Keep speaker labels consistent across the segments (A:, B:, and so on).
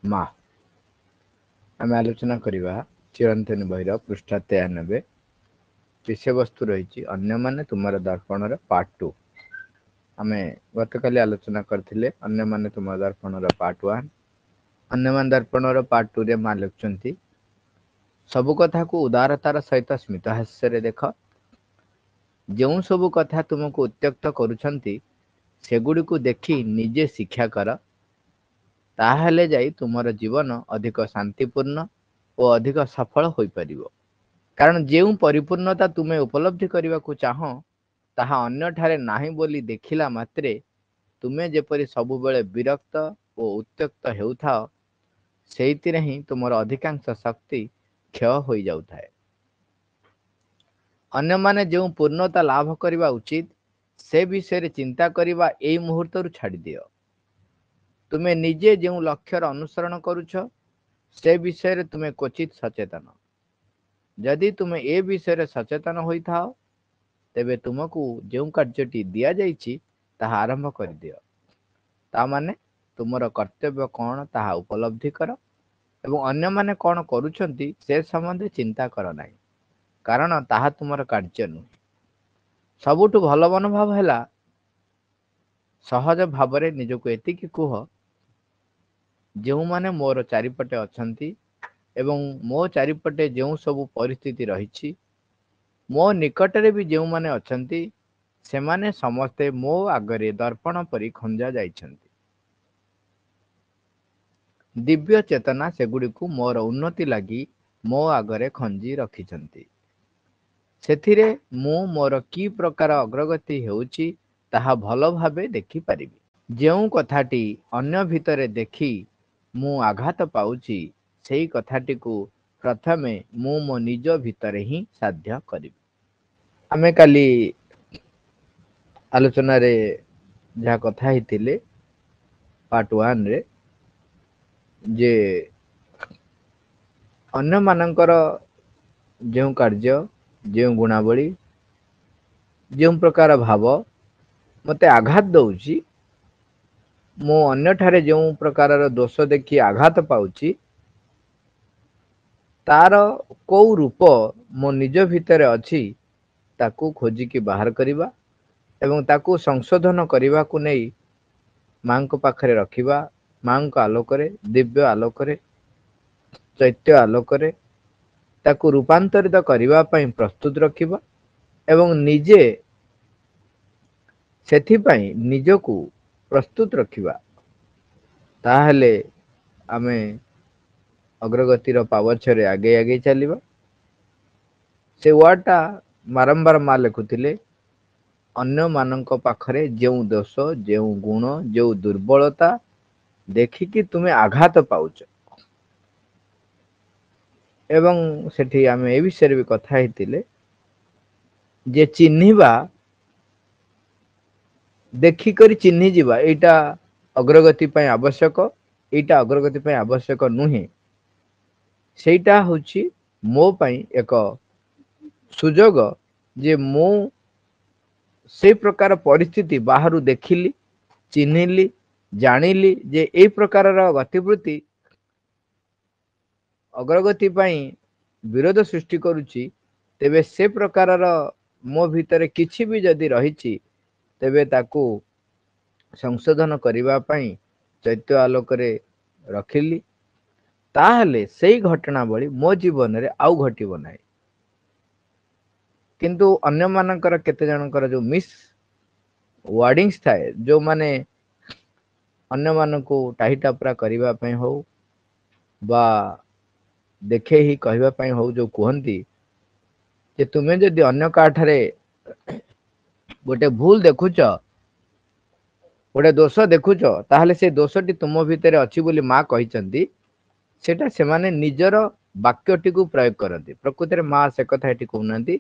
A: ମା ଆମେ ଆଲୋଚନା କରିବା ଚିରନ୍ତନ ବହିର ପୃଷ୍ଠା 93 ବିଷୟବସ୍ତୁ ରହିଛି ଅନ୍ୟମାନେ ତୁମର ଦର୍ପଣର ପାର୍ଟ 2। ଆମେ ଗତକାଲି ଆଲୋଚନା କରିଥିଲେ ଅନ୍ୟମାନେ ତୁମର ଦର୍ପଣର ପାର୍ଟ 1। ଅନ୍ୟମାନେ ଦର୍ପଣର ପାର୍ଟ 2 ରେ ମା ଲେଖୁଛନ୍ତି ସବୁ କଥାକୁ ଉଦାରତାର ସହିତ ସ୍ମିତ ହାସ୍ୟରେ ଦେଖ। ଯେଉଁ ସବୁ କଥା ତୁମକୁ ଉତ୍ତ୍ୟକ୍ତ କରୁଛନ୍ତି ସେଗୁଡ଼ିକୁ ଦେଖି ନିଜେ ଶିକ୍ଷା କର। ତାହେଲେ ଯାଇ ତୁମର ଜୀବନ ଅଧିକ ଶାନ୍ତିପୂର୍ଣ୍ଣ ଓ ଅଧିକ ସଫଳ ହୋଇପାରିବ। କାରଣ ଯେଉଁ ପରିପୂର୍ଣ୍ଣତା ତୁମେ ଉପଲବ୍ଧି କରିବାକୁ ଚାହଁ ତାହା ଅନ୍ୟଠାରେ ନାହିଁ ବୋଲି ଦେଖିଲା ମାତ୍ରେ ତୁମେ ଯେପରି ସବୁବେଳେ ବିରକ୍ତ ଓ ଉତ୍ତ୍ୟକ୍ତ ହେଉଥାଅ, ସେଇଥିରେ ହିଁ ତୁମର ଅଧିକାଂଶ ଶକ୍ତି କ୍ଷୟ ହୋଇଯାଉଥାଏ। ଅନ୍ୟମାନେ ଯେଉଁ ପୂର୍ଣ୍ଣତା ଲାଭ କରିବା ଉଚିତ ସେ ବିଷୟରେ ଚିନ୍ତା କରିବା ଏଇ ମୁହୂର୍ତ୍ତରୁ ଛାଡ଼ିଦିଅ। ତୁମେ ନିଜେ ଯେଉଁ ଲକ୍ଷ୍ୟର ଅନୁସରଣ କରୁଛ ସେ ବିଷୟରେ ତୁମେ କ୍ୱଚିତ ସଚେତନ। ଯଦି ତୁମେ ଏ ବିଷୟରେ ସଚେତନ ହୋଇଥାଅ ତେବେ ତୁମକୁ ଯେଉଁ କାର୍ଯ୍ୟଟି ଦିଆଯାଇଛି ତାହା ଆରମ୍ଭ କରିଦିଅ। ତା ମାନେ ତୁମର କର୍ତ୍ତବ୍ୟ କ'ଣ ତାହା ଉପଲବ୍ଧି କର ଏବଂ ଅନ୍ୟମାନେ କ'ଣ କରୁଛନ୍ତି ସେ ସମ୍ବନ୍ଧେ ଚିନ୍ତା କର ନାହିଁ, କାରଣ ତାହା ତୁମର କାର୍ଯ୍ୟ ନୁହେଁ। ସବୁଠୁ ଭଲ ମନୋଭାବ ହେଲା ସହଜ ଭାବରେ ନିଜକୁ ଏତିକି କୁହ, ଯେଉଁମାନେ ମୋର ଚାରିପଟେ ଅଛନ୍ତି ଏବଂ ମୋ ଚାରିପଟେ ଯେଉଁ ସବୁ ପରିସ୍ଥିତି ରହିଛି, ମୋ ନିକଟରେ ବି ଯେଉଁମାନେ ଅଛନ୍ତି ସେମାନେ ସମସ୍ତେ ମୋ ଆଗରେ ଦର୍ପଣ ପରି ଖଞ୍ଜା ଯାଇଛନ୍ତି। ଦିବ୍ୟ ଚେତନା ସେଗୁଡ଼ିକୁ ମୋର ଉନ୍ନତି ଲାଗି ମୋ ଆଗରେ ଖଞ୍ଜି ରଖିଛନ୍ତି। ସେଥିରେ ମୁଁ ମୋର କି ପ୍ରକାର ଅଗ୍ରଗତି ହେଉଛି ତାହା ଭଲ ଭାବେ ଦେଖିପାରିବି। ଯେଉଁ କଥାଟି ଅନ୍ୟ ଭିତରେ ଦେଖି ମୁଁ ଆଘାତ ପାଉଛି ସେଇ କଥାଟିକୁ ପ୍ରଥମେ ମୁଁ ମୋ ନିଜ ଭିତରେ ହିଁ ସାଧ୍ୟ କରିବି। ଆମେ କାଲି ଆଲୋଚନାରେ ଯାହା କଥା ହେଇଥିଲେ ପାର୍ଟ 1 ରେ ଯେ ଅନ୍ୟମାନଙ୍କର ଯେଉଁ କାର୍ଯ୍ୟ, ଯେଉଁ ଗୁଣାବଳୀ, ଯେଉଁ ପ୍ରକାର ଭାବ ମୋତେ ଆଘାତ ଦଉଛି, ମୁଁ ଅନ୍ୟଠାରେ ଯେଉଁ ପ୍ରକାରର ଦୋଷ ଦେଖି ଆଘାତ ପାଉଛି ତାର କୋଉ ରୂପ ମୋ ନିଜ ଭିତରେ ଅଛି ତାକୁ ଖୋଜିକି ବାହାର କରିବା ଏବଂ ତାକୁ ସଂଶୋଧନ କରିବାକୁ ନେଇ ମାଙ୍କ ପାଖରେ ରଖିବା। ମାଙ୍କ ଆଲୋକରେ, ଦିବ୍ୟ ଆଲୋକରେ, ଚୈତ୍ୟ ଆଲୋକରେ ତାକୁ ରୂପାନ୍ତରିତ କରିବା ପାଇଁ ପ୍ରସ୍ତୁତ ରଖିବା ଏବଂ ନିଜେ ସେଥିପାଇଁ ନିଜକୁ ପ୍ରସ୍ତୁତ ରଖିବା। ତାହେଲେ ଆମେ ଅଗ୍ରଗତିର ପାବଛରେ ଆଗେଇ ଆଗେଇ ଚାଲିବା। ସେ ୱାର୍ଡଟା ବାରମ୍ବାର ମା ଲେଖୁଥିଲେ ଅନ୍ୟମାନଙ୍କ ପାଖରେ ଯେଉଁ ଦୋଷ, ଯେଉଁ ଗୁଣ, ଯେଉଁ ଦୁର୍ବଳତା ଦେଖିକି ତୁମେ ଆଘାତ ପାଉଛ। ଏବଂ ସେଠି ଆମେ ଏ ବିଷୟରେ ବି କଥା ହେଇଥିଲେ ଯେ ଚିହ୍ନିବା, ଦେଖିକରି ଚିହ୍ନି ଯିବା ଏଇଟା ଅଗ୍ରଗତି ପାଇଁ ଆବଶ୍ୟକ, ଏଇଟା ଅଗ୍ରଗତି ପାଇଁ ଆବଶ୍ୟକ ନୁହେଁ। ସେଇଟା ହଉଛି ମୋ ପାଇଁ ଏକ ସୁଯୋଗ ଯେ ମୁଁ ସେଇ ପ୍ରକାର ପରିସ୍ଥିତି ବାହାରୁ ଦେଖିଲି, ଚିହ୍ନିଲି, ଜାଣିଲି ଯେ ଏଇ ପ୍ରକାରର ଗତିବୃତ୍ତି ଅଗ୍ରଗତି ପାଇଁ ବିରୋଧ ସୃଷ୍ଟି କରୁଛି, ତେବେ ସେ ପ୍ରକାରର ମୋ ଭିତରେ କିଛି ବି ଯଦି ରହିଛି ତେବେ ତାକୁ ସଂଶୋଧନ କରିବା ପାଇଁ ଚୈତ୍ୟ ଆଲୋକରେ ରଖିଲି। ତାହେଲେ ସେଇ ଘଟଣା ଭଳି ମୋ ଜୀବନରେ ଆଉ ଘଟିବ ନାହିଁ। କିନ୍ତୁ ଅନ୍ୟମାନଙ୍କର କେତେ ଜଣଙ୍କର ଯୋଉ ମିସ୍ ୱାର୍ଡିଂସ୍ ଥାଏ, ଯୋଉମାନେ ଅନ୍ୟମାନଙ୍କୁ ଟାହି ଟାପରା କରିବା ପାଇଁ ହଉ ବା ଦେଖେଇ କହିବା ପାଇଁ ହଉ, ଯୋଉ କୁହନ୍ତି ଯେ ତୁମେ ଯଦି ଅନ୍ୟ କାହାଠାରେ ଗୋଟେ ଭୁଲ ଦେଖୁଛ, ଗୋଟେ ଦୋଷ ଦେଖୁଛ, ତାହେଲେ ସେ ଦୋଷଟି ତୁମ ଭିତରେ ଅଛି ବୋଲି ମା କହିଛନ୍ତି। ସେଟା ସେମାନେ ନିଜର ବାକ୍ୟଟିକୁ ପ୍ରୟୋଗ କରନ୍ତି। ପ୍ରକୃତରେ ମା ସେ କଥା ଏଠି କହୁନାହାନ୍ତି।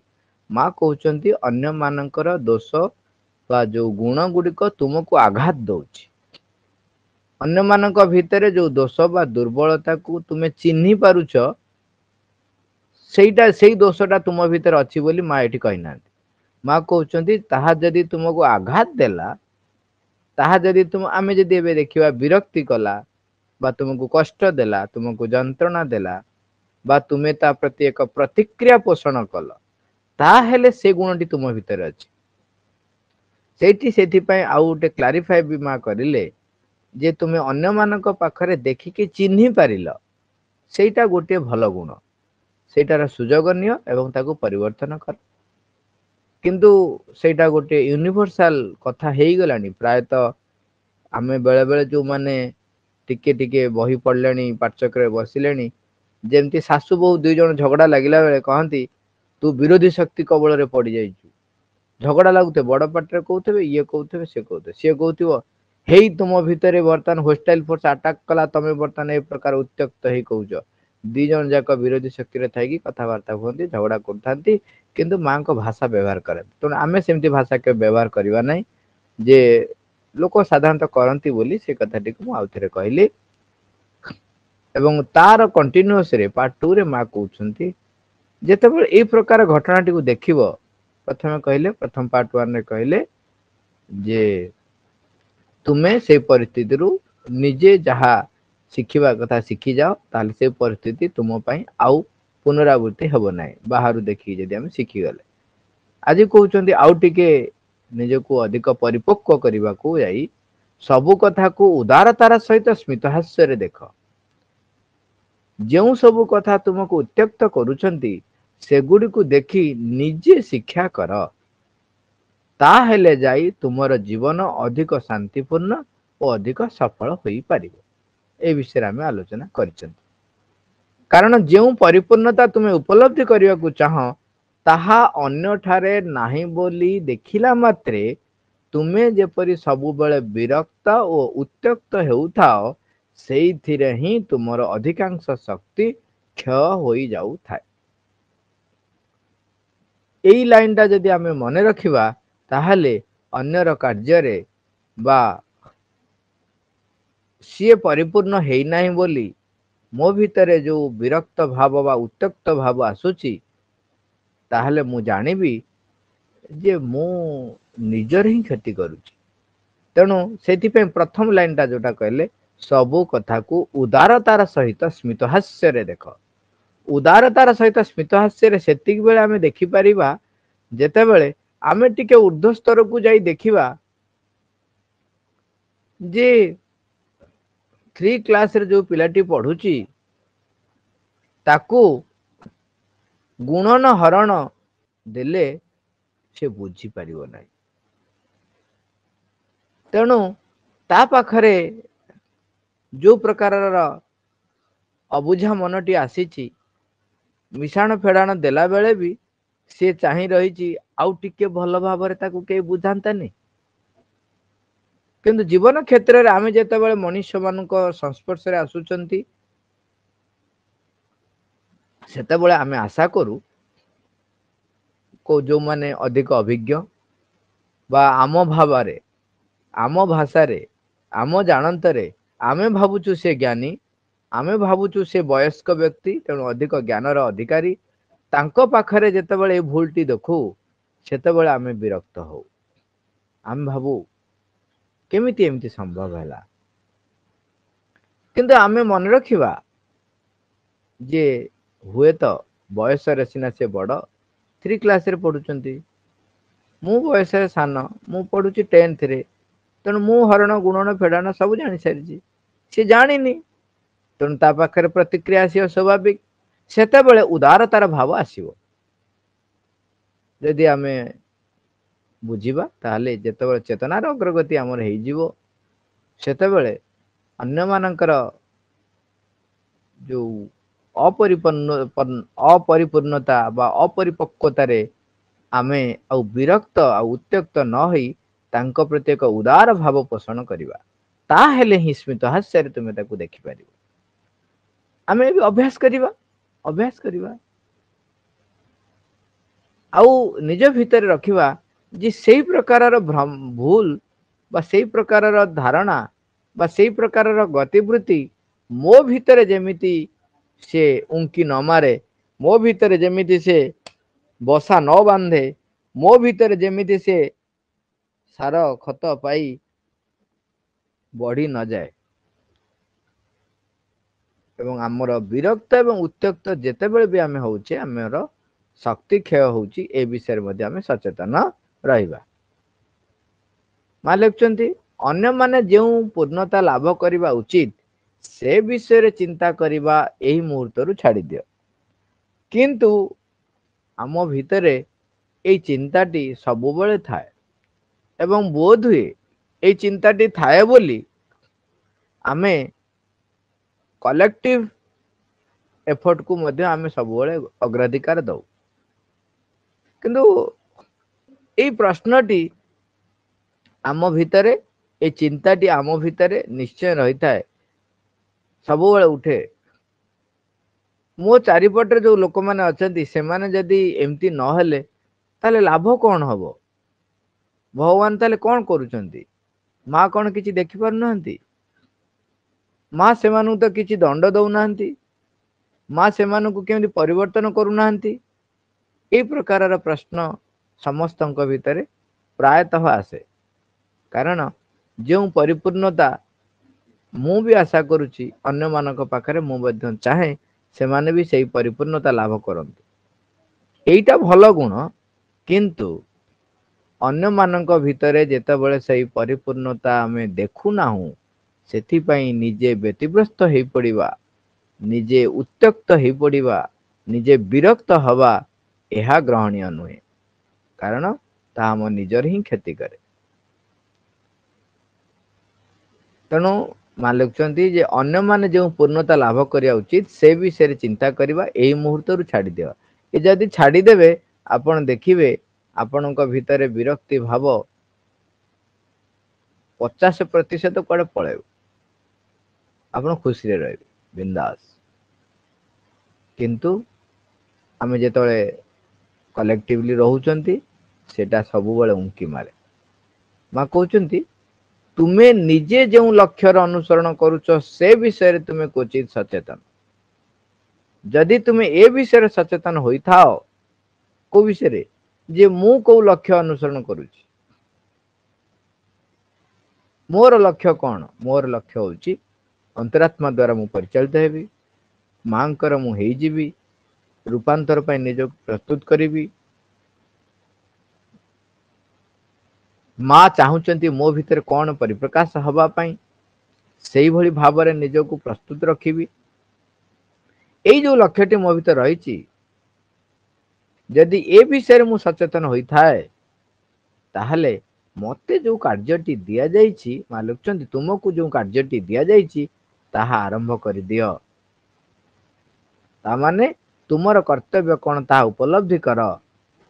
A: ମା କହୁଛନ୍ତି ଅନ୍ୟ ମାନଙ୍କର ଦୋଷ ବା ଯୋଉ ଗୁଣ ଗୁଡିକ ତୁମକୁ ଆଘାତ ଦଉଛି। ଅନ୍ୟମାନଙ୍କ ଭିତରେ ଯୋଉ ଦୋଷ ବା ଦୁର୍ବଳତାକୁ ତୁମେ ଚିହ୍ନି ପାରୁଛ, ସେଇ ଦୋଷଟା ତୁମ ଭିତରେ ଅଛି ବୋଲି ମା ଏଠି କହିନାହାନ୍ତି। ମା କହୁଛନ୍ତି ତାହା ଯଦି ତୁମକୁ ଆଘାତ ଦେଲା, ତାହା ଯଦି ଆମେ ଯଦି ଏବେ ଦେଖିବା ବିରକ୍ତି କଲା, बा तुमको कष्ट देला तुमको जंत्रणा देला बा तुम्हें ता प्रति एक प्रतिक्रिया पोषण कल ताहेले से गुणटी तुम भितर अछि सेठी सेठी पय आउ गोटे क्लारिफाई भी मा करिले जे तुम्हें अन्य मानक पाखरे देखिके चिन्हि पारिल सेटा गोटे भल गुण सेटार सुजोग निय एवं ताको परिवर्तन कर किंतु सेटा गोटे यूनिवर्सल कथा हेई गलानी प्रायतः आमे बेले बेले जो माने टिके टिके बही पढ़लेनी पाठचक्र बसिलेनी जेमती सासु बहु दुई जन झगड़ा लागिला बेले कहंती तू विरोधी शक्ति कबल रे पड़ी जाइछु झगड़ा लागुते बड़ पाटरे कहउथबे ये कहउथबे से कहउथबे से कहउथिबो हेई तुम भितरे बर्तन होस्टाइल फोर्स अटैक कला तमे बर्तन ए प्रकार उत्त्यक्त हेई कहउछ दी जन जाक विरोधी शक्ति रे थाई की कथा वार्ता होंती झगड़ा करथांती किंतु मां को भाषा व्यवहार करे तो आमे सेमती भाषा के व्यवहार करबा नै जे लोक साधारणतः करंती बोली से कथाटी को आउथरे कहली एवं तार कंटिन्यूअस रे पार्ट 2 रे मा कहउछंती जेतेबेले ए प्रकार घटनाटी को देखिबो प्रथमे कहले प्रथम पार्ट 1 रे कहले जे तुमे से परिस्थिति रु निजे जहा शिखिबा कथा शिखि जाओ ताले से परिस्थिति तुम पई आउ पुनरावृत्ति हेबो नै बाहरु देखि जदि हम शिखि गले आज कहउछंती आउ टिके निजको अधिक परिपक्व करने को जाई सबु कथा को उदारतार सहित स्मित हास्य रे देख जो सबु कथा तुमको उत्त्यक्त करूछंती सेगुडी को देखी निजे शिक्षा कर ताहेले जाई तुमर जीवन अधिक शांतिपूर्ण और अधिक सफल होई पारिबो ए विषय आमे आलोचना करिसंती कारण जो परिपूर्णता तुम्हें उपलब्धि करने को चाह ताहा अन्य ठारे नाही बोली देखिला मात्रे तुमे जेपरि सबु बेले विरक्त और उत्त्यक्त हेउथाओ सेइथिरे ही तुमर अधिकांश शक्ति क्षय होई जाउ थाए एई लाइनटा जदि आमे मने रखिबा ताहाले अन्यर कार्य रे बा सिए परिपूर्ण हेई नाही बोली मो भितरे जो विरक्त भाव बा उत्त्यक्त भाव आसुची ताहले मु जानिबी जे मु निजर ही क्षति करुची तेणु से प्रथम लाइन टा जोटा कहले सबु कथा को उदारतार सहित स्मित हास्य रे देख उदारतार सहित स्मित हास्य रे सेतिक बेले आमे देखि परिबा जेते बेले आमे टिके ऊर्ध्व स्तर को जाई देखिबा जे 3 क्लास रे जो पिलाटी पढुची ताकू गुणन हरण देले से बुझी पारिबो नाही तेणु ता पाखरे जो प्रकार अबुझा मनटी आसीची मिशाण फेडाण देला बेले भी से चाही रही आउ टिके भल भाव रे ताकू के बुझांतानी किंतु जीवन क्षेत्र रे आमे जेते बेले मनुष्य मानक संस्पर्श रे आसुचंती सेते बेले आमे आशा करू को जो माने अधिक अभिज्ञ बा आम भावरे आम भाषा रे आम जानंतरे आमे भावुचु से ज्ञानी आमे भावुचु से वयस्क व्यक्ति तेणु अधिक ज्ञानर अधिकारी तांको पाखरे जेते बेले भूलटी देखू सेते बेले आमे विरक्त हो आम भावु केमिति एमिति संभव हैला किंतु आमे मन रखिबा जे हुए तो बयस रे सिना से बड़ 3 क्लास रे पढुचंती मु बयस रे सान मु पढुची 10th रे तेणु मु हरण गुणन फेडाण सब जानि सारिची से जानिनी तेणु ता पाखरे प्रतिक्रिया आसी स्वाभाविक सेते बेले उदारतार भाव आसीबो यदि आमे बुझिबा ताले जेते बेले चेतनार अग्रगति हमर हेई जिवो सेते बेले अन्य मानकर जो अपरिपूर्णता बा अपरिपक्वता रे आमे आ विरक्त आ उत्त्यक्त न होई तांको प्रति एक उदार भाव पोषण करिबा ता हेले ही स्मित हास्य रे तुमे ताकू देखि पारिबो आमे भी अभ्यास करिबा आउ निज भितर रखिबा जे सेई प्रकारर भूल बा सेई प्रकारर धारणा बा सेई प्रकारर गतिवृत्ति मो भितर जेमिति से उंकी न मारे मो भितर जेमिति से बसा न बांधे मो भितर जेमिति से सार खत पाई बढ़ी न जाए ଏବଂ ଆମର ବିରକ୍ତ ଏବଂ ଉତ୍ତ୍ୟକ୍ତ ଯେତେବେଳେ ବି ଆମେ ହଉଛେ ଆମର ଶକ୍ତି କ୍ଷୟ ହଉଛି ଏ ବିଷୟରେ ମଧ୍ୟ ଆମେ ସଚେତନ ରହିବା। ମା ଲେଖୁଛନ୍ତି ଅନ୍ୟମାନେ ଯେଉଁ ପୂର୍ଣ୍ଣତା ଲାଭ କରିବା ଉଚିତ ସେ ବିଷୟରେ ଚିନ୍ତା କରିବା ଏହି ମୁହୂର୍ତ୍ତରୁ ଛାଡ଼ିଦିଅ। କିନ୍ତୁ ଆମ ଭିତରେ ଏଇ ଚିନ୍ତାଟି ସବୁବେଳେ ଥାଏ ଏବଂ ବୋଧ ହୁଏ ଏଇ ଚିନ୍ତାଟି ଥାଏ ବୋଲି ଆମେ କଲେକ୍ଟିଭ ଏଫର୍ଟକୁ ମଧ୍ୟ ଆମେ ସବୁବେଳେ ଅଗ୍ରାଧିକାର ଦଉ। କିନ୍ତୁ ଏଇ ପ୍ରଶ୍ନଟି ଆମ ଭିତରେ, ଏଇ ଚିନ୍ତାଟି ଆମ ଭିତରେ ନିଶ୍ଚୟ ରହିଥାଏ, ସବୁବେଳେ ଉଠେ। ମୋ ଚାରିପଟରେ ଯୋଉ ଲୋକମାନେ ଅଛନ୍ତି ସେମାନେ ଯଦି ଏମିତି ନହେଲେ ତାହେଲେ ଲାଭ କଣ ହବ? ଭଗବାନ ତାହେଲେ କଣ କରୁଛନ୍ତି? ମା କଣ କିଛି ଦେଖି ପାରୁନାହାନ୍ତି? ମା ସେମାନଙ୍କୁ ତ କିଛି ଦଣ୍ଡ ଦଉନାହାନ୍ତି। ମା ସେମାନଙ୍କୁ କେମିତି ପରିବର୍ତ୍ତନ କରୁନାହାନ୍ତି? ଏଇ ପ୍ରକାରର ପ୍ରଶ୍ନ ସମସ୍ତଙ୍କ ଭିତରେ ପ୍ରାୟତଃ ଆସେ। କାରଣ ଯେଉଁ ପରିପୂର୍ଣ୍ଣତା ମୁଁ ବି ଆଶା କରୁଛି ଅନ୍ୟମାନଙ୍କ ପାଖରେ, ମୁଁ ମଧ୍ୟ ଚାହେଁ ସେମାନେ ବି ସେଇ ପରିପୂର୍ଣ୍ଣତା ଲାଭ କରନ୍ତୁ। ଏଇଟା ଭଲ ଗୁଣ, କିନ୍ତୁ ଅନ୍ୟମାନଙ୍କ ଭିତରେ ଯେତେବେଳେ ସେଇ ପରିପୂର୍ଣ୍ଣତା ଆମେ ଦେଖୁନାହୁଁ, ସେଥିପାଇଁ ନିଜେ ବ୍ୟତିବ୍ୟସ୍ତ ହେଇ ପଡିବା, ନିଜେ ଉତ୍ତ୍ୟକ୍ତ ହେଇ ପଡିବା, ନିଜେ ବିରକ୍ତ ହବା, ଏହା ଗ୍ରହଣୀୟ ନୁହେଁ। କାରଣ ତାହା ଆମ ନିଜର ହିଁ କ୍ଷତି କରେ। ତେଣୁ ମା ଲେଖୁଛନ୍ତି ଯେ ଅନ୍ୟମାନେ ଯେଉଁ ପୂର୍ଣ୍ଣତା ଲାଭ କରିବା ଉଚିତ ସେ ବିଷୟରେ ଚିନ୍ତା କରିବା ଏଇ ମୁହୂର୍ତ୍ତରୁ ଛାଡିଦିଅ। ଏ ଯଦି ଛାଡିଦେବେ ଆପଣ ଦେଖିବେ ଆପଣଙ୍କ ଭିତରେ ବିରକ୍ତି ଭାବ 50% କୁଆଡେ ପଳେଇବ। ଆପଣ ଖୁସିରେ ରହିବେ, ବିନ୍ଦାସ। କିନ୍ତୁ ଆମେ ଯେତେବେଳେ କଲେକ୍ଟିଭଲି ରହୁଛନ୍ତି ସେଟା ସବୁବେଳେ ଉଙ୍କି ମାରେ। ମା କହୁଛନ୍ତି ତୁମେ ନିଜେ ଯେଉଁ ଲକ୍ଷ୍ୟର ଅନୁସରଣ କରୁଛ ସେ ବିଷୟରେ ତୁମେ କ୍ୱଚିତ ସଚେତନ। ଯଦି ତୁମେ ଏ ବିଷୟରେ ସଚେତନ ହୋଇଥାଅ, କୋଉ ବିଷୟରେ? ଯେ ମୁଁ କୋଉ ଲକ୍ଷ୍ୟ ଅନୁସରଣ କରୁଛି। ମୋର ଲକ୍ଷ୍ୟ କଣ? ମୋର ଲକ୍ଷ୍ୟ ହଉଛି ଅନ୍ତରାତ୍ମା ଦ୍ଵାରା ମୁଁ ପରିଚାଳିତ ହେବି, ମାଙ୍କର ମୁଁ ହେଇଯିବି, ରୂପାନ୍ତର ପାଇଁ ନିଜକୁ ପ୍ରସ୍ତୁତ କରିବି। ମା ଚାହୁଁଛନ୍ତି ମୋ ଭିତରେ କଣ ପରିପ୍ରକାଶ ହବା ପାଇଁ, ସେଇଭଳି ଭାବରେ ନିଜକୁ ପ୍ରସ୍ତୁତ ରଖିବି। ଏଇ ଯୋଉ ଲକ୍ଷ୍ୟଟି ମୋ ଭିତରେ ରହିଛି, ଯଦି ଏ ବିଷୟରେ ମୁଁ ସଚେତନ ହୋଇଥାଏ, ତାହେଲେ ମତେ ଯୋଉ କାର୍ଯ୍ୟଟି ଦିଆଯାଇଛି, ମା ଲେଖୁଛନ୍ତି ତୁମକୁ ଯୋଉ କାର୍ଯ୍ୟଟି ଦିଆଯାଇଛି ତାହା ଆରମ୍ଭ କରିଦିଅ। ତାମାନେ ତୁମର କର୍ତ୍ତବ୍ୟ କଣ ତାହା ଉପଲବ୍ଧି କର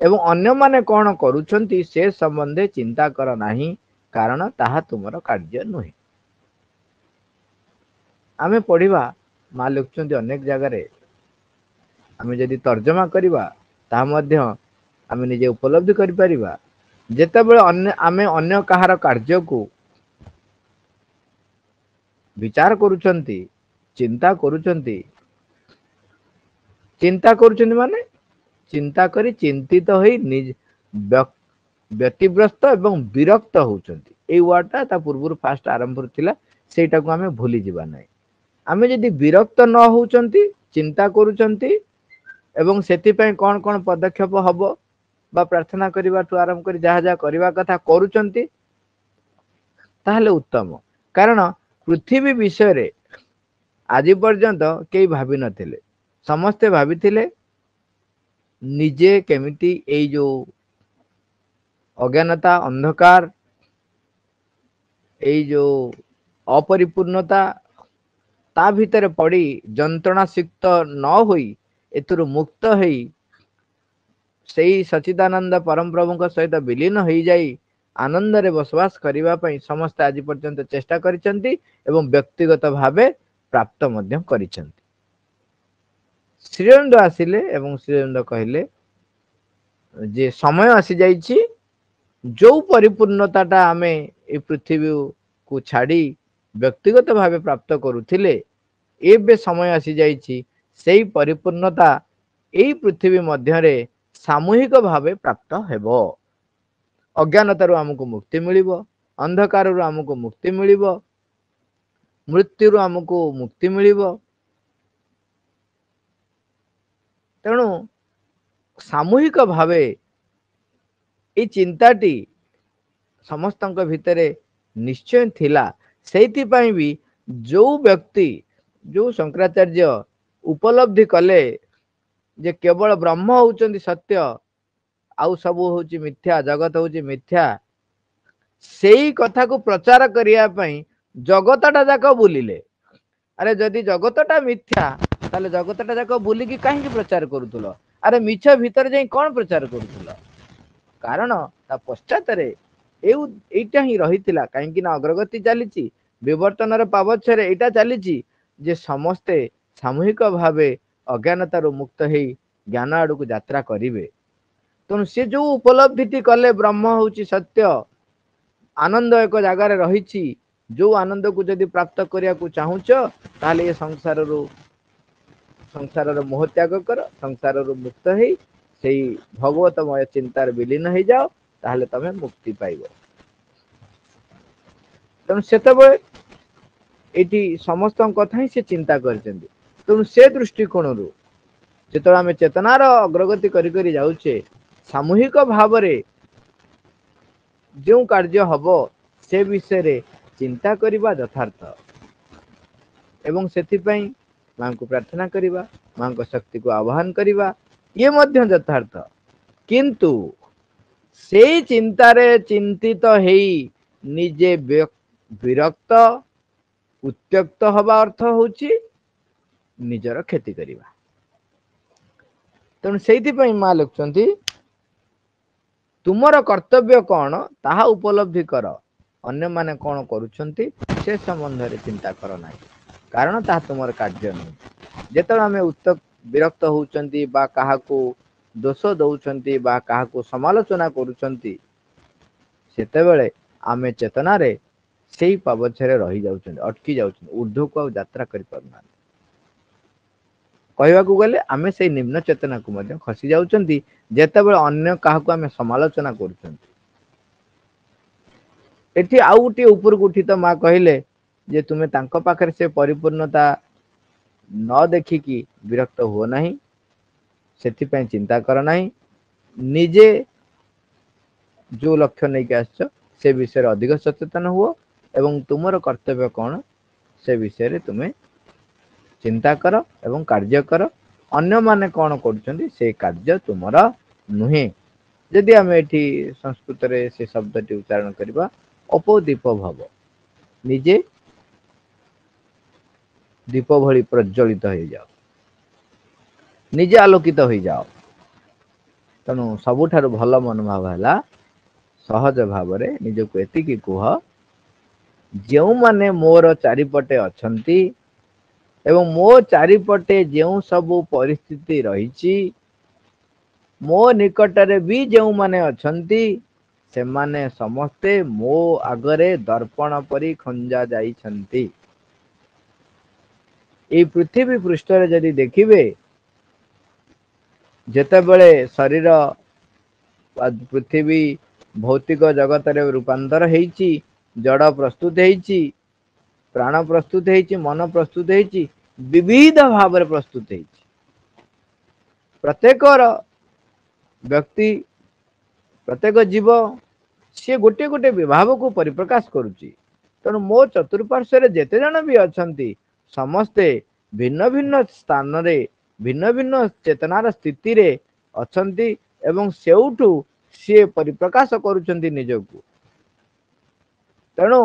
A: ଏବଂ ଅନ୍ୟମାନେ କଣ କରୁଛନ୍ତି ସେ ସମ୍ବନ୍ଧେ ଚିନ୍ତା କର ନାହିଁ, କାରଣ ତାହା ତୁମର କାର୍ଯ୍ୟ ନୁହେଁ। ଆମେ ପଢିବା, ମା ଲେଖୁଛନ୍ତି ଅନେକ ଜାଗାରେ, ଆମେ ଯଦି ତର୍ଜମା କରିବା ତାହା ମଧ୍ୟ ଆମେ ନିଜେ ଉପଲବ୍ଧି କରିପାରିବା। ଯେତେବେଳେ ଆମେ ଅନ୍ୟ କାହାର କାର୍ଯ୍ୟକୁ ବିଚାର କରୁଛନ୍ତି, ଚିନ୍ତା କରୁଛନ୍ତି, ଚିନ୍ତା କରୁଛନ୍ତି ମାନେ ଚିନ୍ତା କରି ଚିନ୍ତିତ ହୋଇ ବ୍ୟତିବ୍ୟସ୍ତ ଏବଂ ବିରକ୍ତ ହଉଛନ୍ତି। ଏଇ ୱାର୍ଡ ଟା ତା ପୂର୍ବରୁ ଫାଷ୍ଟ ଆରମ୍ଭରୁ ଥିଲା, ସେଇଟାକୁ ଆମେ ଭୁଲି ଯିବା ନାହିଁ। ଆମେ ଯଦି ବିରକ୍ତ ନ ହଉଛନ୍ତି, ଚିନ୍ତା କରୁଛନ୍ତି ଏବଂ ସେଥିପାଇଁ କଣ କଣ ପଦକ୍ଷେପ ହବ ବା ପ୍ରାର୍ଥନା କରିବାଠୁ ଆରମ୍ଭ କରି ଯାହା ଯାହା କରିବା କଥା କରୁଛନ୍ତି, ତାହେଲେ ଉତ୍ତମ। କାରଣ ପୃଥିବୀ ବିଷୟରେ ଆଜି ପର୍ଯ୍ୟନ୍ତ କେହି ଭାବି ନଥିଲେ। ସମସ୍ତେ ଭାବିଥିଲେ ନିଜେ କେମିତି ଏଇ ଯୋଉ ଅଜ୍ଞାନତା, ଅନ୍ଧକାର, ଏଇ ଯୋଉ ଅପରିପୂର୍ଣ୍ଣତା, ତା ଭିତରେ ପଡି ଯନ୍ତ୍ରଣା ସିକ୍ତ ନ ହୋଇ ଏଥିରୁ ମୁକ୍ତ ହେଇ ସେଇ ସଚିଦାନନ୍ଦ ପରମ ପ୍ରଭୁଙ୍କ ସହିତ ବିଲୀନ ହେଇଯାଇ ଆନନ୍ଦରେ ବସବାସ କରିବା ପାଇଁ ସମସ୍ତେ ଆଜି ପର୍ଯ୍ୟନ୍ତ ଚେଷ୍ଟା କରିଛନ୍ତି ଏବଂ ବ୍ୟକ୍ତିଗତ ଭାବେ ପ୍ରାପ୍ତ ମଧ୍ୟ କରିଛନ୍ତି। ଶ୍ରୀଅରବିନ୍ଦ ଆସିଲେ ଏବଂ ଶ୍ରୀଅରବିନ୍ଦ କହିଲେ ଯେ ସମୟ ଆସି ଯାଇଛି, ଯୋଉ ପରିପୂର୍ଣ୍ଣତା ଟା ଆମେ ଏଇ ପୃଥିବୀକୁ ଛାଡି ବ୍ୟକ୍ତିଗତ ଭାବେ ପ୍ରାପ୍ତ କରୁଥିଲେ, ଏବେ ସମୟ ଆସି ଯାଇଛି ସେଇ ପରିପୂର୍ଣ୍ଣତା ଏଇ ପୃଥିବୀ ମଧ୍ୟରେ ସାମୂହିକ ଭାବେ ପ୍ରାପ୍ତ ହେବ। ଅଜ୍ଞାନତାରୁ ଆମକୁ ମୁକ୍ତି ମିଳିବ, ଅନ୍ଧକାରରୁ ଆମକୁ ମୁକ୍ତି ମିଳିବ, ମୃତ୍ୟୁରୁ ଆମକୁ ମୁକ୍ତି ମିଳିବ ତେଣୁ ସାମूहिକ ଭାବେ ଏଇ ଚିନ୍ତାଟି ସମସ୍ତଙ୍କ ଭିତରେ ନିଶ୍ଚୟ ଥିଲା। ସେଇଥିପାଇଁ ବି ଯୋଉ ବ୍ୟକ୍ତି ଯୋଉ ଶଙ୍କରାଚାର୍ଯ୍ୟ ଉପଲବ୍ଧି କଲେ ଯେ କେବଳ ବ୍ରହ୍ମ ହଉଛନ୍ତି ସତ୍ୟ, ଆଉ ସବୁ ହଉଛି ମିଥ୍ୟା, ଜଗତ ହଉଛି ମିଥ୍ୟା, ସେଇ କଥାକୁ ପ୍ରଚାର କରିବା ପାଇଁ ଜଗତଟା ଯାକ ବୁଲିଲେ। ଆରେ ଯଦି ଜଗତଟା ମିଥ୍ୟା ତାହେଲେ ଜଗତଟା ଯାକ ବୁଲିକି କାହିଁକି ପ୍ରଚାର କରୁଥିଲ? ଆରେ ମିଛ ଭିତରେ ଯାଇ କଣ ପ୍ରଚାର କରୁଥିଲ? କାରଣ ତା ପଶ୍ଚାତରେ ଏଇଟା ହିଁ ରହିଥିଲା। କାହିଁକି ନା ଅଗ୍ରଗତି ଚାଲିଛି, ବିବର୍ତ୍ତନର ପାବଚ୍ଛରେ ଏଇଟା ଚାଲିଛି ଯେ ସମସ୍ତେ ସାମୂହିକ ଭାବେ ଅଜ୍ଞାନତାରୁ ମୁକ୍ତ ହେଇ ଜ୍ଞାନ ଆଡକୁ ଯାତ୍ରା କରିବେ। ତେଣୁ ସେ ଯୋଉ ଉପଲବ୍ଧିଟି କଲେ ବ୍ରହ୍ମ ହଉଛି ସତ୍ୟ, ଆନନ୍ଦ ଏକ ଜାଗାରେ ରହିଛି, ଯୋଉ ଆନନ୍ଦକୁ ଯଦି ପ୍ରାପ୍ତ କରିବାକୁ ଚାହୁଁଛ ତାହେଲେ ଏ ସଂସାରର ମୋହ ତ୍ୟାଗ କର, ସଂସାରରୁ ମୁକ୍ତ ହେଇ ସେଇ ଭଗବତମୟ ଚିନ୍ତାରେ ବିଲୀନ ହେଇଯାଅ, ତାହେଲେ ତମେ ମୁକ୍ତି ପାଇବ। ତେଣୁ ସେତେବେଳେ ଏଇଠି ସମସ୍ତଙ୍କ କଥା ହିଁ ସେ ଚିନ୍ତା କରିଛନ୍ତି। ତେଣୁ ସେ ଦୃଷ୍ଟିକୋଣରୁ ଯେତେବେଳେ ଆମେ ଚେତନାର ଅଗ୍ରଗତି କରି କରି ଯାଉଛେ, ସାମୂହିକ ଭାବରେ ଯେଉଁ କାର୍ଯ୍ୟ ହବ ସେ ବିଷୟରେ ଚିନ୍ତା କରିବା ଯଥାର୍ଥ। ଏବଂ ସେଥିପାଇଁ ମାଙ୍କୁ ପ୍ରାର୍ଥନା କରିବା, ମାଙ୍କ ଶକ୍ତିକୁ ଆହ୍ୱାନ କରିବା, ଇଏ ମଧ୍ୟ ଯଥାର୍ଥ। କିନ୍ତୁ ସେଇ ଚିନ୍ତାରେ ଚିନ୍ତିତ ହେଇ ନିଜେ ବିରକ୍ତ ଉତ୍ତ୍ୟକ୍ତ ହବା ଅର୍ଥ ହଉଛି ନିଜର କ୍ଷତି କରିବା। ତେଣୁ ସେଇଥିପାଇଁ ମା ଲେଖୁଛନ୍ତି, ତୁମର କର୍ତ୍ତବ୍ୟ କଣ ତାହା ଉପଲବ୍ଧି କର, ଅନ୍ୟମାନେ କଣ କରୁଛନ୍ତି ସେ ସମ୍ବନ୍ଧରେ ଚିନ୍ତା କର ନାହିଁ, କାରଣ ତାହା ତୁମର କାର୍ଯ୍ୟ ନୁହେଁ। ଯେତେବେଳେ ଆମେ ବିରକ୍ତ ହଉଛନ୍ତି ବା କାହାକୁ ଦୋଷ ଦଉଛନ୍ତି ବା କାହାକୁ ସମାଲୋଚନା କରୁଛନ୍ତି, ସେତେବେଳେ ଆମେ ଚେତନାରେ ସେଇ ପାବଚ୍ଛରେ ରହିଯାଉଛନ୍ତି, ଅଟକି ଯାଉଛନ୍ତି, ଉର୍ଦ୍ଧ୍ୱକୁ ଆଉ ଯାତ୍ରା କରିପାରୁନାହାନ୍ତି। କହିବାକୁ ଗଲେ ଆମେ ସେଇ ନିମ୍ନ ଚେତନାକୁ ମଧ୍ୟ ଖସି ଯାଉଛନ୍ତି ଯେତେବେଳେ ଅନ୍ୟ କାହାକୁ ଆମେ ସମାଲୋଚନା କରୁଛନ୍ତି। ଏଠି ଆଉ ଗୋଟିଏ ଉପରକୁ ଉଠିତ ମା କହିଲେ ଯେ ତୁମେ ତାଙ୍କ ପାଖରେ ସେ ପରିପୂର୍ଣ୍ଣତା ନ ଦେଖିକି ବିରକ୍ତ ହୁଅ ନାହିଁ, ସେଥିପାଇଁ ଚିନ୍ତା କର ନାହିଁ। ନିଜେ ଯୋଉ ଲକ୍ଷ୍ୟ ନେଇକି ଆସିଛ ସେ ବିଷୟରେ ଅଧିକ ସଚେତନ ହୁଅ ଏବଂ ତୁମର କର୍ତ୍ତବ୍ୟ କଣ ସେ ବିଷୟରେ ତୁମେ ଚିନ୍ତା କର ଏବଂ କାର୍ଯ୍ୟ କର। ଅନ୍ୟମାନେ କଣ କରୁଛନ୍ତି ସେ କାର୍ଯ୍ୟ ତୁମର ନୁହେଁ। ଯଦି ଆମେ ଏଠି ସଂସ୍କୃତରେ ସେ ଶବ୍ଦଟି ଉଚ୍ଚାରଣ କରିବା, ଅପୋଦୀପ ଭବ, ନିଜେ ଦୀପ ଭଳି ପ୍ରଜ୍ୱଳିତ ହେଇଯାଅ, ନିଜେ ଆଲୋକିତ ହେଇଯାଅ। ତେଣୁ ସବୁଠାରୁ ଭଲ ମନୋଭାବ ହେଲା ସହଜ ଭାବରେ ନିଜକୁ ଏତିକି କୁହ, ଯେଉଁମାନେ ମୋର ଚାରିପଟେ ଅଛନ୍ତି ଏବଂ ମୋ ଚାରିପଟେ ଯେଉଁ ସବୁ ପରିସ୍ଥିତି ରହିଛି, ମୋ ନିକଟରେ ବି ଯେଉଁମାନେ ଅଛନ୍ତି, ସେମାନେ ସମସ୍ତେ ମୋ ଆଗରେ ଦର୍ପଣ ପରି ଖଞ୍ଜା ଯାଇଛନ୍ତି। ଏଇ ପୃଥିବୀ ପୃଷ୍ଠରେ ଯଦି ଦେଖିବେ, ଯେତେବେଳେ ଶରୀର ପୃଥିବୀ ଭୌତିକ ଜଗତରେ ରୂପାନ୍ତର ହେଇଛି, ଜଡ ପ୍ରସ୍ତୁତ ହେଇଛି, ପ୍ରାଣ ପ୍ରସ୍ତୁତ ହେଇଛି, ମନ ପ୍ରସ୍ତୁତ ହେଇଛି, ବିବିଧ ଭାବରେ ପ୍ରସ୍ତୁତ ହେଇଛି। ପ୍ରତ୍ୟେକର ବ୍ୟକ୍ତି, ପ୍ରତ୍ୟେକ ଜୀବ ସିଏ ଗୋଟିଏ ଗୋଟିଏ ବିଭାବକୁ ପରିପ୍ରକାଶ କରୁଛି। ତେଣୁ ମୋ ଚତୁଃପାର୍ଶ୍ଵରେ ଯେତେ ଜଣ ବି ଅଛନ୍ତି ସମସ୍ତେ ଭିନ୍ନ ଭିନ୍ନ ସ୍ଥାନରେ ଭିନ୍ନ ଭିନ୍ନ ଚେତନାର ସ୍ଥିତିରେ ଅଛନ୍ତି ଏବଂ ସେଉଠୁ ସିଏ ପରିପ୍ରକାଶ କରୁଛନ୍ତି ନିଜକୁ। ତେଣୁ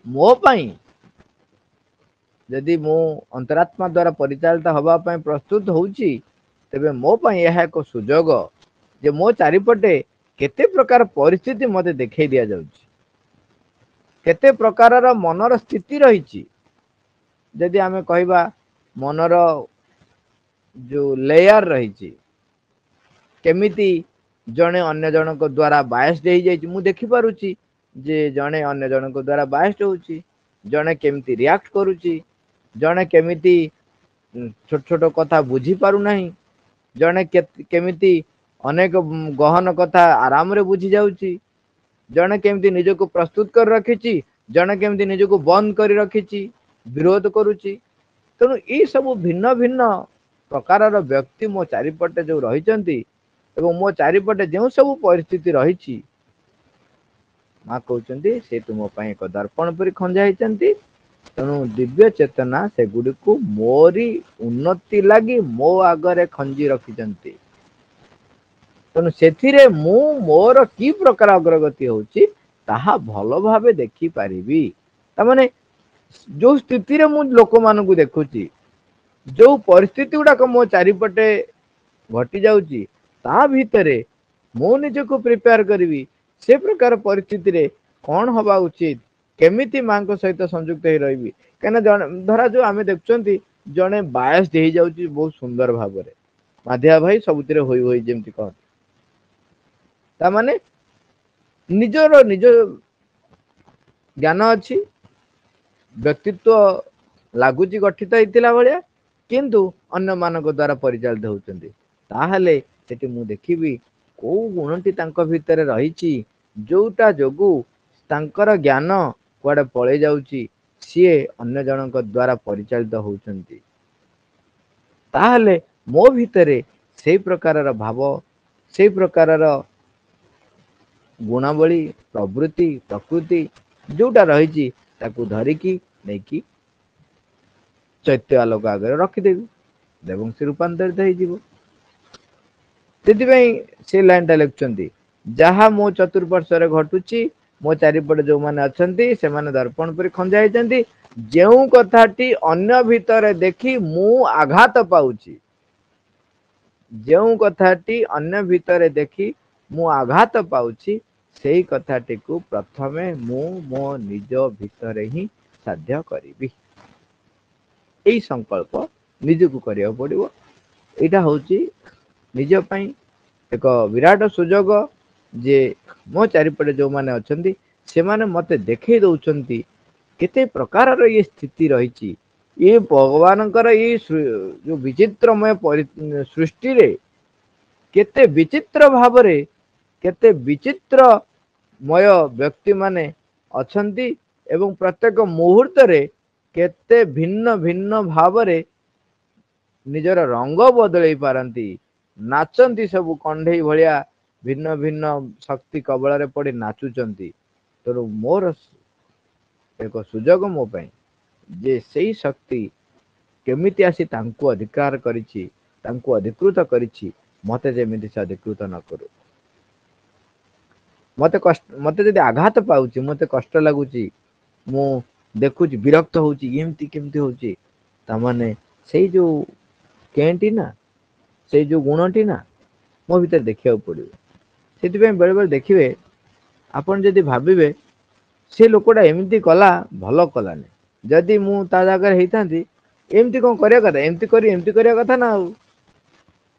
A: ମୋ ପାଇଁ ଯଦି ମୁଁ ଅନ୍ତରାତ୍ମା ଦ୍ଵାରା ପରିଚାଳିତ ହବା ପାଇଁ ପ୍ରସ୍ତୁତ ହଉଛି, ତେବେ ମୋ ପାଇଁ ଏହା ଏକ ସୁଯୋଗ ଯେ ମୋ ଚାରିପଟେ କେତେ ପ୍ରକାର ପରିସ୍ଥିତି ମତେ ଦେଖେଇ ଦିଆଯାଉଛି, କେତେ ପ୍ରକାରର ମନର ସ୍ଥିତି ରହିଛି। ଯଦି ଆମେ କହିବା ମନର ଯୋଉ ଲେୟାର ରହିଛି, କେମିତି ଜଣେ ଅନ୍ୟ ଜଣଙ୍କ ଦ୍ଵାରା ବାୟସ ହେଇଯାଇଛି, ମୁଁ ଦେଖିପାରୁଛି ଯେ ଜଣେ ଅନ୍ୟ ଜଣଙ୍କ ଦ୍ଵାରା ବାୟସ ହଉଛି, ଜଣେ କେମିତି ରିଆକ୍ଟ କରୁଛି, ଜଣେ କେମିତି ଛୋଟ ଛୋଟ କଥା ବୁଝି ପାରୁନାହିଁ, ଜଣେ କେମିତି ଅନେକ ଗହନ କଥା ଆରାମରେ ବୁଝି ଯାଉଛି, ଜଣେ କେମିତି ନିଜକୁ ପ୍ରସ୍ତୁତ କରି ରଖିଛି, ଜଣେ କେମିତି ନିଜକୁ ବନ୍ଦ କରି ରଖିଛି, ବିରୋଧ କରୁଛି। ତେଣୁ ଏଇ ସବୁ ଭିନ୍ନ ଭିନ୍ନ ପ୍ରକାରର ବ୍ୟକ୍ତି ମୋ ଚାରିପଟେ ଯୋଉ ରହିଛନ୍ତି ଏବଂ ମୋ ଚାରିପଟେ ଯେଉଁ ସବୁ ପରିସ୍ଥିତି ରହିଛି, ମା କହୁଛନ୍ତି ସେ ତୁମ ପାଇଁ ଏକ ଦର୍ପଣ ପରି ଖଞ୍ଜା ହେଇଛନ୍ତି। ତେଣୁ ଦିବ୍ୟ ଚେତନା ସେଗୁଡିକୁ ମୋରି ଉନ୍ନତି ଲାଗି ମୋ ଆଗରେ ଖଞ୍ଜି ରଖିଛନ୍ତି। ତେଣୁ ସେଥିରେ ମୁଁ ମୋର କି ପ୍ରକାର ଅଗ୍ରଗତି ହଉଛି ତାହା ଭଲ ଭାବେ ଦେଖିପାରିବି। ତାମାନେ ଯୋଉ ସ୍ଥିତିରେ ମୁଁ ଲୋକମାନଙ୍କୁ ଦେଖୁଛି, ଯୋଉ ପରିସ୍ଥିତି ଗୁଡାକ ମୋ ଚାରିପଟେ ଘଟି ଯାଉଛି, ତା ଭିତରେ ମୁଁ ନିଜକୁ ପ୍ରିପେୟାର କରିବି ସେ ପ୍ରକାର ପରିସ୍ଥିତିରେ କଣ ହବା ଉଚିତ, କେମିତି ମାଙ୍କ ସହିତ ସଂଯୁକ୍ତ ହେଇ ରହିବି। କାହିଁକିନା ଜଣେ ଧରା ଯାଉ ଆମେ ଦେଖୁଛନ୍ତି ଜଣେ ବାୟସ ହେଇଯାଉଛି ବହୁତ ସୁନ୍ଦର ଭାବରେ, ମାଧିଆ ଭାଇ ସବୁଥିରେ ହୋଇ ହୋଇ ଯେମିତି କହନ୍ତି, ତାମାନେ ନିଜର ନିଜ ଜ୍ଞାନ ଅଛି, ବ୍ୟକ୍ତିତ୍ବ ଲାଗୁଛି ଗଠିତ ହେଇଥିଲା ଭଳିଆ, କିନ୍ତୁ ଅନ୍ୟ ମାନଙ୍କ ଦ୍ଵାରା ପରିଚାଳିତ ହଉଛନ୍ତି। ତାହେଲେ ସେଠି ମୁଁ ଦେଖିବି କୋଉ ଗୁଣଟି ତାଙ୍କ ଭିତରେ ରହିଛି ଯୋଉଟା ଯୋଗୁ ତାଙ୍କର ଜ୍ଞାନ କୁଆଡେ ପଳେଇ ଯାଉଛି, ସିଏ ଅନ୍ୟ ଜଣଙ୍କ ଦ୍ଵାରା ପରିଚାଳିତ ହଉଛନ୍ତି। ତାହେଲେ ମୋ ଭିତରେ ସେଇ ପ୍ରକାରର ଭାବ, ସେଇ ପ୍ରକାରର ଗୁଣାବଳୀ, ପ୍ରବୃତ୍ତି, ପ୍ରକୃତି ଯୋଉଟା ରହିଛି ତାକୁ ଧରିକି ନେଇକି ଚୈତ୍ୟ ଆଲୋକ ଆଗରେ ରଖିଦେବି ଏବଂ ସେ ରୂପାନ୍ତରିତ ହେଇଯିବ। ସେଥିପାଇଁ ସେ ଲାଇନ ଟା ଲେଖୁଛନ୍ତି, ଯାହା ମୋ ଚତୁଃପାର୍ଶ୍ବରେ ଘଟୁଛି, ମୋ ଚାରିପଟେ ଯୋଉମାନେ ଅଛନ୍ତି ସେମାନେ ଦର୍ପଣ ପରି ଖଞ୍ଜା ହେଇଛନ୍ତି। ଯେଉଁ କଥାଟି ଅନ୍ୟ ଭିତରେ ଦେଖି ମୁଁ ଆଘାତ ପାଉଛି, ଯେଉଁ କଥାଟି ଅନ୍ୟ ଭିତରେ ଦେଖି ମୁଁ ଆଘାତ ପାଉଛି, ସେଇ କଥାଟିକୁ ପ୍ରଥମେ ମୁଁ ମୋ ନିଜ ଭିତରେ ହିଁ ସାଧ୍ୟ କରିବି। ଏଇ ସଂକଳ୍ପ ନିଜକୁ କରିବାକୁ ପଡିବ। ଏଇଟା ହଉଛି ନିଜ ପାଇଁ ଏକ ବିରାଟ ସୁଯୋଗ ଯେ ମୋ ଚାରିପଟେ ଯୋଉମାନେ ଅଛନ୍ତି ସେମାନେ ମତେ ଦେଖେଇ ଦଉଛନ୍ତି କେତେ ପ୍ରକାରର ଇଏ ସ୍ଥିତି ରହିଛି। ଇଏ ଭଗବାନଙ୍କର ଏଇ ଯୋଉ ବିଚିତ୍ରମୟ ସୃଷ୍ଟିରେ କେତେ ବିଚିତ୍ର ଭାବରେ, କେତେ ବିଚିତ୍ରମୟ ବ୍ୟକ୍ତି ମାନେ ଅଛନ୍ତି ଏବଂ ପ୍ରତ୍ୟେକ ମୁହୂର୍ତ୍ତରେ କେତେ ଭିନ୍ନ ଭିନ୍ନ ଭାବରେ ନିଜର ରଙ୍ଗ ବଦଳେଇ ପାରନ୍ତି, ନାଚନ୍ତି ସବୁ କଣ୍ଢେଇ ଭଳିଆ ଭିନ୍ନ ଭିନ୍ନ ଶକ୍ତି କବଳରେ ପଡି ନାଚୁଛନ୍ତି। ତେଣୁ ମୋର ଏକ ସୁଯୋଗ ମୋ ପାଇଁ ଯେ ସେଇ ଶକ୍ତି କେମିତି ଆସି ତାଙ୍କୁ ଅଧିକାର କରିଛି, ତାଙ୍କୁ ଅଧିକୃତ କରିଛି, ମତେ ଯେମିତି ସେ ଅଧିକୃତ ନ କରୁ। ମତେ ଯଦି ଆଘାତ ପାଉଛି, ମତେ କଷ୍ଟ ଲାଗୁଛି, ମୁଁ ଦେଖୁଛି ବିରକ୍ତ ହଉଛି, ଏମିତି କେମିତି ହଉଛି, ତାମାନେ ସେଇ ଯୋଉ କେଁଟି ନା, ସେଇ ଯୋଉ ଗୁଣଟି ନା ମୋ ଭିତରେ ଦେଖିବାକୁ ପଡିବ। ସେଥିପାଇଁ ବେଳେ ବେଳେ ଦେଖିବେ, ଆପଣ ଯଦି ଭାବିବେ ସେ ଲୋକଟା ଏମିତି କଲା ଭଲ କଲାନି, ଯଦି ମୁଁ ତା ଜାଗାରେ ହେଇଥାନ୍ତି ଏମିତି କଣ କରିବା କଥା, ଏମିତି କରିବା କଥା ନା ଆଉ।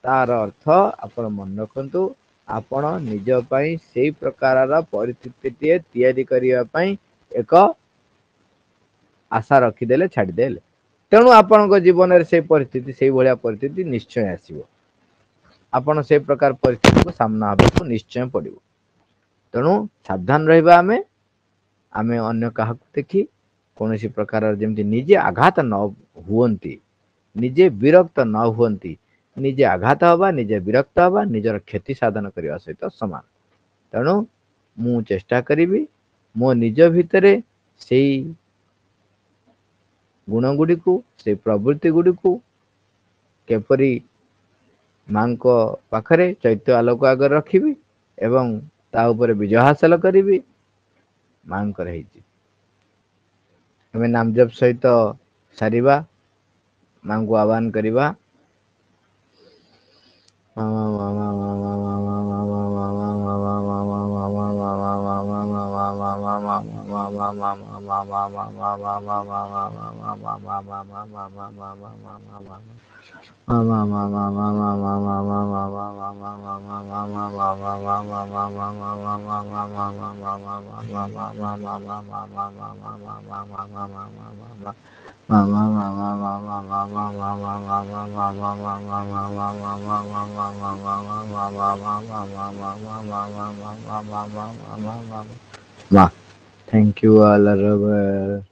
A: ତାର ଅର୍ଥ ଆପଣ ମନେ ରଖନ୍ତୁ, ଆପଣ ନିଜ ପାଇଁ ସେଇ ପ୍ରକାରର ପରିସ୍ଥିତିଟିଏ ତିଆରି କରିବା ପାଇଁ ଏକ ଆଶା ରଖିଦେଲେ, ଛାଡିଦେଲେ। ତେଣୁ ଆପଣଙ୍କ ଜୀବନରେ ସେଇ ପରିସ୍ଥିତି, ସେଇଭଳିଆ ପରିସ୍ଥିତି ନିଶ୍ଚୟ ଆସିବ। ଆପଣ ସେଇ ପ୍ରକାର ପରିସ୍ଥିତିକୁ ସାମ୍ନା ହେବାକୁ ନିଶ୍ଚୟ ପଡିବ। ତେଣୁ ସାବଧାନ ରହିବା। ଆମେ ଅନ୍ୟ କାହାକୁ ଦେଖି କୌଣସି ପ୍ରକାରର ଯେମିତି ନିଜେ ଆଘାତ ନ ହୁଅନ୍ତି, ନିଜେ ବିରକ୍ତ ନ ହୁଅନ୍ତି। ନିଜେ ଆଘାତ ହବା, ନିଜେ ବିରକ୍ତ ହବା ନିଜର କ୍ଷତି ସାଧନ କରିବା ସହିତ ସମାନ। ତେଣୁ ମୁଁ ଚେଷ୍ଟା କରିବି ମୋ ନିଜ ଭିତରେ ସେଇ ଗୁଣ ଗୁଡିକୁ, ସେଇ ପ୍ରବୃତ୍ତି ଗୁଡିକୁ କିପରି ମାଙ୍କ ପାଖରେ ଚୈତ୍ୟ ଆଲୋକ ଆଗରେ ରଖିବି ଏବଂ ତା ଉପରେ ବିଜୟ ହାସଲ କରିବି। ମାଙ୍କର ହେଇଛି ଆମେ ନାମଜପ ସହିତ ସାରିବା, ମାଙ୍କୁ ଆହ୍ୱାନ କରିବା। Ma, thank you all.